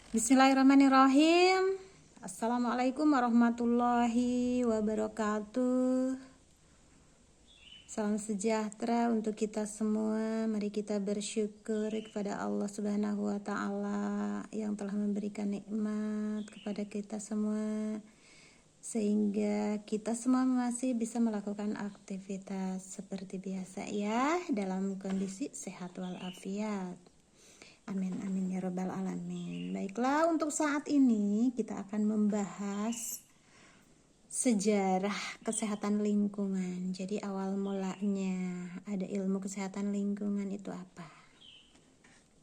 Bismillahirrahmanirrahim. Assalamualaikum warahmatullahi wabarakatuh. Salam sejahtera untuk kita semua. Mari kita bersyukur kepada Allah Subhanahu wa taala yang telah memberikan nikmat kepada kita semua sehingga kita semua masih bisa melakukan aktivitas seperti biasa ya, dalam kondisi sehat walafiat. Amin amin ya rabbal alamin. Baiklah, untuk saat ini kita akan membahas sejarah kesehatan lingkungan. Jadi awal mulanya ada ilmu kesehatan lingkungan itu apa?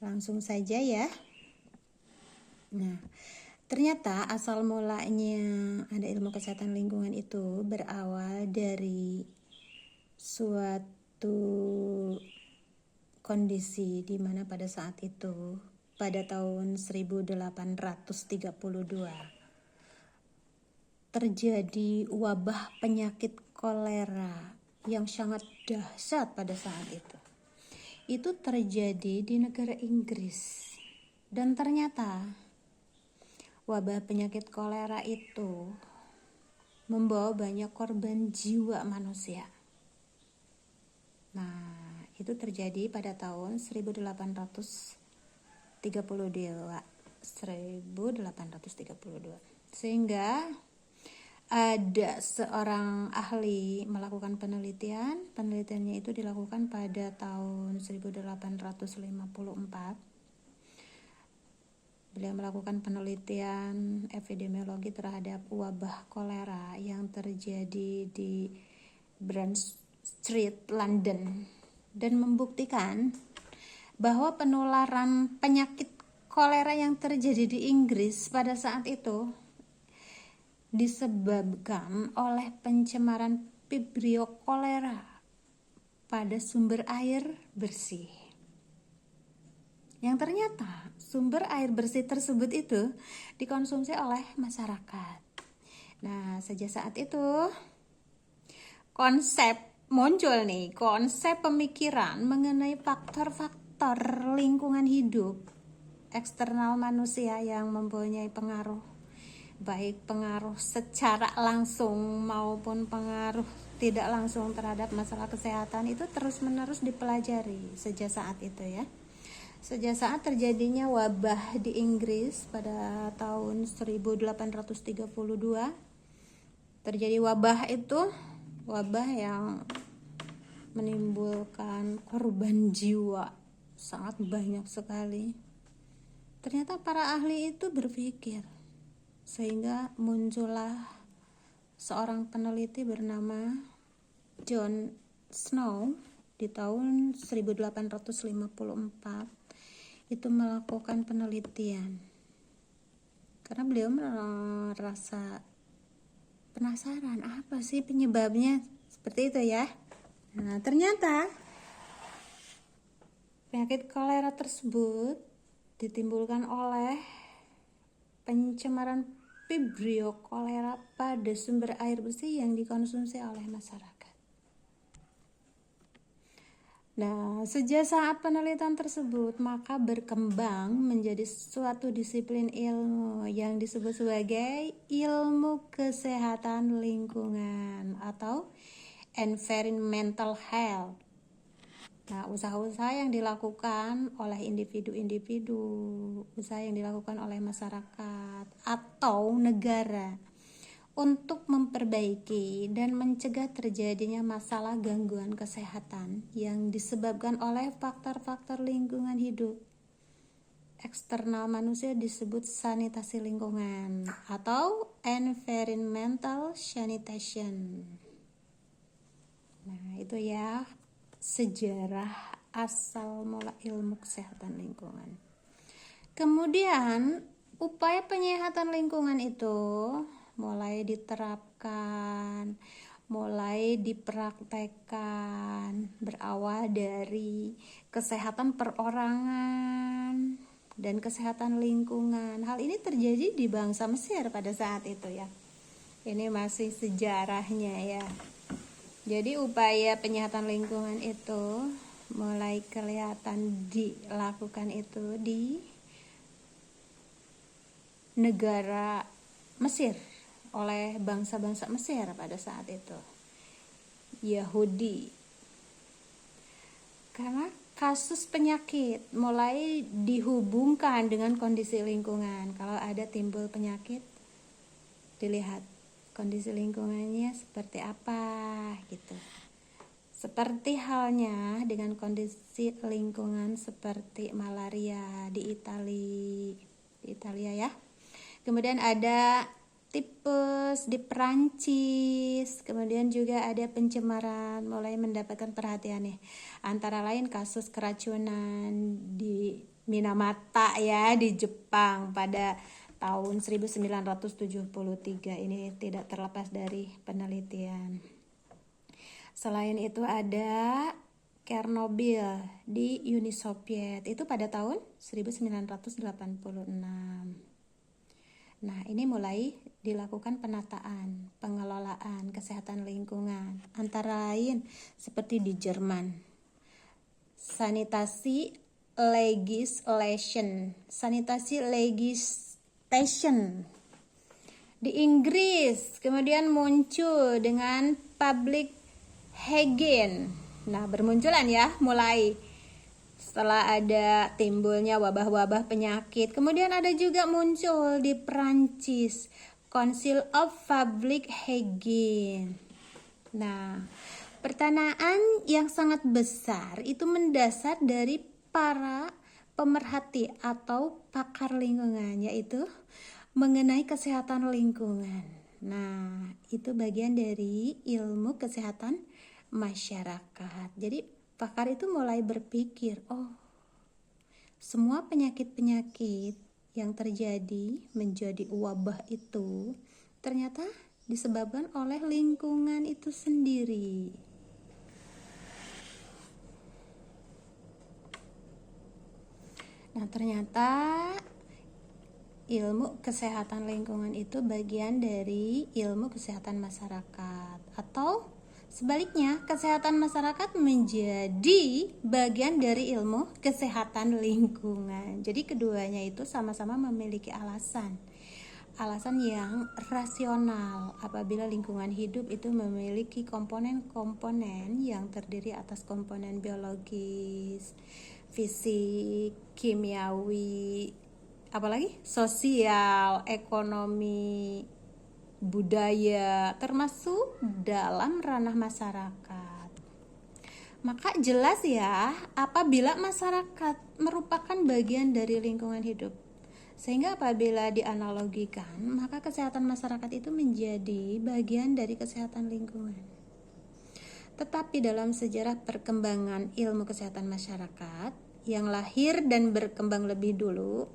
Langsung saja ya. Nah, ternyata asal mulanya ada ilmu kesehatan lingkungan itu berawal dari suatu kondisi di mana pada saat itu, pada tahun 1832, terjadi wabah penyakit kolera yang sangat dahsyat pada saat itu. Itu terjadi di negara Inggris. Dan ternyata wabah penyakit kolera itu membawa banyak korban jiwa manusia. Nah, itu terjadi pada tahun 1832. Sehingga ada seorang ahli melakukan penelitian. Penelitiannya itu dilakukan pada tahun 1854. Beliau melakukan penelitian epidemiologi terhadap wabah kolera yang terjadi di Brand Street, London, dan membuktikan bahwa penularan penyakit kolera yang terjadi di Inggris pada saat itu disebabkan oleh pencemaran Vibrio cholera pada sumber air bersih. Yang ternyata sumber air bersih tersebut itu dikonsumsi oleh masyarakat. Nah, sejak saat itu konsep pemikiran mengenai faktor-faktor lingkungan hidup eksternal manusia yang mempunyai pengaruh, baik pengaruh secara langsung maupun pengaruh tidak langsung terhadap masalah kesehatan, itu terus-menerus dipelajari sejak saat itu ya. Sejak saat terjadinya wabah di Inggris pada tahun 1832, terjadi wabah itu, wabah yang menimbulkan korban jiwa sangat banyak sekali. Ternyata para ahli itu berpikir, sehingga muncullah seorang peneliti bernama John Snow di tahun 1854 itu melakukan penelitian karena beliau merasa penasaran apa sih penyebabnya, seperti itu ya. Nah, ternyata penyakit kolera tersebut ditimbulkan oleh pencemaran Vibrio cholera pada sumber air bersih yang dikonsumsi oleh masyarakat. Nah, sejak saat penelitian tersebut maka berkembang menjadi suatu disiplin ilmu yang disebut sebagai ilmu kesehatan lingkungan atau environmental health. Nah, usaha-usaha yang dilakukan oleh individu-individu, usaha yang dilakukan oleh masyarakat atau negara untuk memperbaiki dan mencegah terjadinya masalah gangguan kesehatan yang disebabkan oleh faktor-faktor lingkungan hidup eksternal manusia disebut sanitasi lingkungan atau environmental sanitation. Nah, itu ya sejarah asal mula ilmu kesehatan lingkungan. Kemudian upaya penyehatan lingkungan itu mulai diterapkan, mulai dipraktekkan, berawal dari kesehatan perorangan dan kesehatan lingkungan. Hal ini terjadi di bangsa Mesir pada saat itu ya. Ini masih sejarahnya ya. Jadi upaya penyehatan lingkungan itu mulai kelihatan dilakukan itu di negara Mesir, oleh bangsa-bangsa Mesir pada saat itu, Yahudi. Karena kasus penyakit mulai dihubungkan dengan kondisi lingkungan. Kalau ada timbul penyakit, dilihat kondisi lingkungannya seperti apa gitu. Seperti halnya dengan kondisi lingkungan seperti malaria di Italia ya. Kemudian ada tipes di Perancis, kemudian juga ada pencemaran mulai mendapatkan perhatian nih. Antara lain kasus keracunan di Minamata ya di Jepang pada tahun 1973. Ini tidak terlepas dari penelitian. Selain itu ada Chernobyl di Uni Soviet, itu pada tahun 1986. Nah, ini mulai dilakukan penataan, pengelolaan kesehatan lingkungan. Antara lain seperti di Jerman, sanitasi legislation. Di Inggris kemudian muncul dengan public hygiene. Nah, bermunculan ya mulai setelah ada timbulnya wabah-wabah penyakit. Kemudian ada juga muncul di Perancis, Council of Public Hygiene. Nah, pertanyaan yang sangat besar itu mendasar dari para pemerhati atau pakar lingkungan, yaitu mengenai kesehatan lingkungan. Nah, itu bagian dari ilmu kesehatan masyarakat. Jadi pakar itu mulai berpikir, oh, semua penyakit-penyakit yang terjadi menjadi wabah itu ternyata disebabkan oleh lingkungan itu sendiri. Nah, ternyata ilmu kesehatan lingkungan itu bagian dari ilmu kesehatan masyarakat, atau sebaliknya, kesehatan masyarakat menjadi bagian dari ilmu kesehatan lingkungan. Jadi keduanya itu sama-sama memiliki alasan yang rasional apabila lingkungan hidup itu memiliki komponen-komponen yang terdiri atas komponen biologis, fisik, kimiawi, apalagi sosial, ekonomi, budaya, termasuk dalam ranah masyarakat. Maka jelas ya, apabila masyarakat merupakan bagian dari lingkungan hidup, sehingga apabila dianalogikan, maka kesehatan masyarakat itu menjadi bagian dari kesehatan lingkungan. Tetapi dalam sejarah perkembangan ilmu kesehatan masyarakat yang lahir dan berkembang lebih dulu,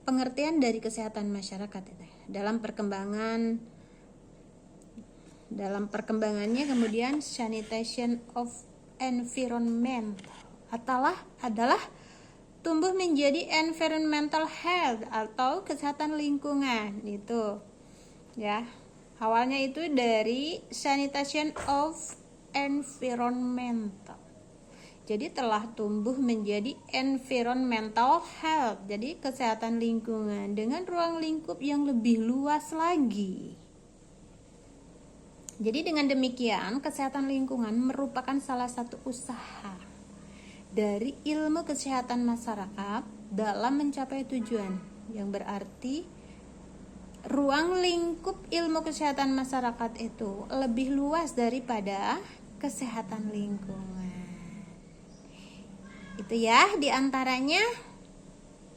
pengertian dari kesehatan masyarakat itu dalam perkembangannya kemudian sanitation of environment adalah tumbuh menjadi environmental health atau kesehatan lingkungan itu ya. Awalnya itu dari sanitation of environment, jadi telah tumbuh menjadi environmental health, jadi kesehatan lingkungan dengan ruang lingkup yang lebih luas lagi. Jadi dengan demikian, kesehatan lingkungan merupakan salah satu usaha dari ilmu kesehatan masyarakat dalam mencapai tujuan, yang berarti ruang lingkup ilmu kesehatan masyarakat itu lebih luas daripada kesehatan lingkungan. Itu ya diantaranya.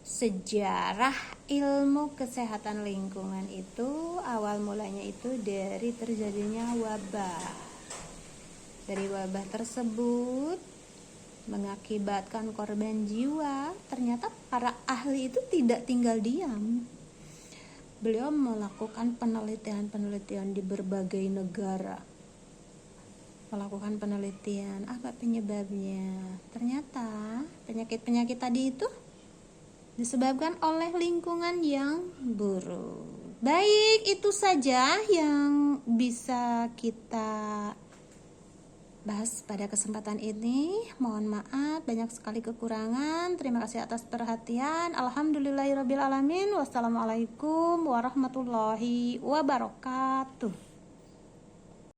Sejarah ilmu kesehatan lingkungan itu awal mulanya itu dari terjadinya wabah. Dari wabah tersebut mengakibatkan korban jiwa. Ternyata para ahli itu tidak tinggal diam. Beliau melakukan penelitian di berbagai negara. Melakukan penelitian apa penyebabnya. Ternyata penyakit-penyakit tadi itu disebabkan oleh lingkungan yang buruk. Baik, itu saja yang bisa kita bahas pada kesempatan ini. Mohon maaf banyak sekali kekurangan. Terima kasih atas perhatian. Alhamdulillahirabbil alamin. Wassalamualaikum warahmatullahi wabarakatuh.